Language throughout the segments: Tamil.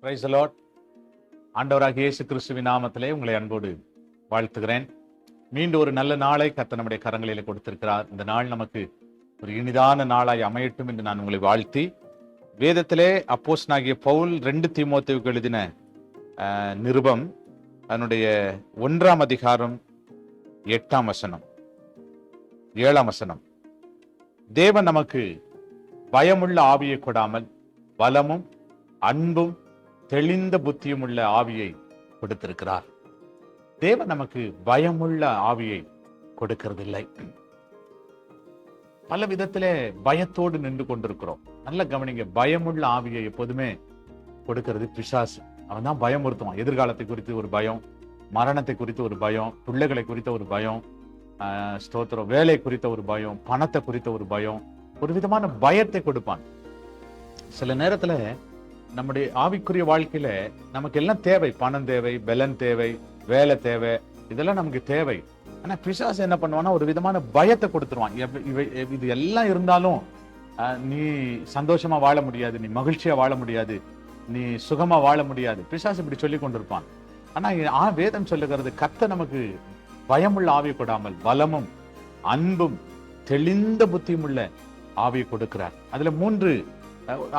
Praise the Lord. ஆண்டவராகிய இயேசு கிறிஸ்துவின் நாமத்திலே உங்களை அன்போடு வாழ்த்துகிறேன். மீண்டும் ஒரு நல்ல நாளை கர்த்தர் நம்முடைய கரங்களிலே கொடுத்திருக்கிறார். இந்த நாள் நமக்கு ஒரு இனிதான நாளாய் அமையட்டும் என்று நான் உங்களை வாழ்த்தி, வேதத்திலே அப்போஸ்தலனாகிய பவுல் 2 தீமோத்தேயுவுக்கு எழுதின நிருபம் அதனுடைய 1ஆம் அதிகாரம் 8ஆம் வசனம் 7ஆம் வசனம், தேவன் நமக்கு பயமுள்ள ஆவியை கொடாமல் பலமும் அன்பும் தெளிந்த புத்தியும் உள்ள ஆவியை கொடுத்திருக்கிறார். தேவன் நமக்கு பயமுள்ள ஆவியை கொடுக்கிறதில்லை. பல விதத்திலே பயத்தோடு நின்று கொண்டிருக்கிறோம். நல்ல கவனிங்க, பயமுள்ள ஆவியை எப்போதுமே கொடுக்கிறது பிசாசு. அவன் தான் பயமுறுத்துவான். எதிர்காலத்தை குறித்து ஒரு பயம், மரணத்தை குறித்து ஒரு பயம், பிள்ளைகளை குறித்த ஒரு பயம், ஸ்தோத்திரம், வேலை குறித்த ஒரு பயம், பணத்தை குறித்த ஒரு பயம், ஒரு விதமான பயத்தை கொடுப்பான். சில நேரத்துல நம்முடைய ஆவிக்குரிய வாழ்க்கையில நமக்கு எல்லாம் தேவை. பணம் தேவை, பலன் தேவை, வேலை தேவை, இதெல்லாம் நமக்கு தேவை. ஆனா பிசாசு என்ன பண்ணுவான்னா ஒரு விதமான பயத்தை கொடுத்துருவான். இது எல்லாம் இருந்தாலும் நீ சந்தோஷமா வாழ முடியாது, நீ மகிழ்ச்சியா வாழ முடியாது, நீ சுகமா வாழ முடியாது. பிசாசு இப்படி சொல்லி கொண்டிருப்பான். ஆனா வேதம் சொல்லுகிறது, கர்த்தர் நமக்கு பயமுள்ள ஆவியை கொடாமல் பலமும் அன்பும் தெளிந்த புத்தியும் உள்ள ஆவியை கொடுக்கிறார். அதுல 3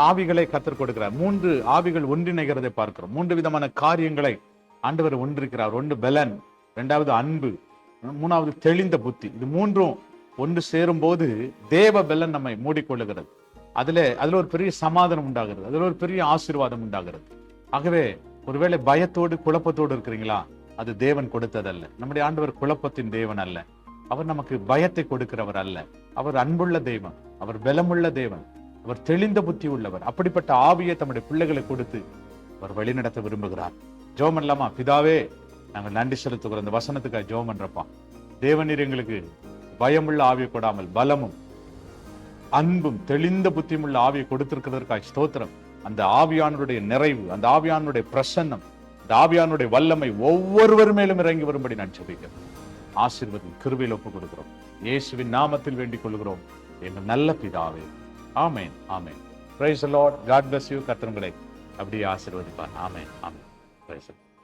ஆவிகளை கர்த்தர் கொடுக்கிறார். 3 ஆவிகள் ஒன்றிணைகிறதை பார்க்கிறோம். 3 விதமான காரியங்களை ஆண்டவர் ஒன்றிருக்கிறார். 1 பலன், 2வது அன்பு, 3வது தெளிந்த புத்தி. இது 3ம் ஒன்று சேரும் போது தேவ பலன் நம்மை மூடிக்கொள்ளுகிறது. அதுல ஒரு பெரிய சமாதானம் உண்டாகிறது, அதுல ஒரு பெரிய ஆசீர்வாதம் உண்டாகிறது. ஆகவே ஒருவேளை பயத்தோடு குழப்பத்தோடு இருக்கிறீங்களா? அது தேவன் கொடுத்ததல்ல. நம்முடைய ஆண்டவர் குழப்பத்தின் தேவன் அல்ல. அவர் நமக்கு பயத்தை கொடுக்கிறவர் அல்ல. அவர் அன்புள்ள தேவன், அவர் பலமுள்ள தேவன், அவர் தெளிந்த புத்தி உள்ளவர். அப்படிப்பட்ட ஆவியை தம்முடைய பிள்ளைகளை கொடுத்து அவர் வழிநடத்த விரும்புகிறார். ஜெபம் பண்ணலாமா? பிதாவே, நாங்கள் நன்றி செலுத்துகிறோம் இந்த வசனத்துக்காக. ஜெபம் பண்றப்பா, தேவனீர் எங்களுக்கு பயமுள்ள ஆவியை கொடாமல் பலமும் அன்பும் தெளிந்த புத்தியும் உள்ள ஆவியை கொடுத்திருக்கிறதற்காக ஸ்தோத்திரம். அந்த ஆவியானுடைய நிறைவு, அந்த ஆவியானுடைய பிரசன்னம், அந்த ஆவியானுடைய வல்லமை ஒவ்வொருவர் மேலும் இறங்கி வரும்படி நான் ஜெபிக்கிறேன். ஆசீர்வாதம் கிருபையில் ஒப்புக் கொடுக்கிறோம். இயேசுவின் நாமத்தில் வேண்டிக் கொள்கிறோம் எங்கள் நல்ல பிதாவே. ஆமென், ஆமென். Praise the Lord. God bless you. கர்த்தர் உங்களை அப்படியே ஆசீர்வதிப்பார். ஆமென், ஆமென். Praise the Lord.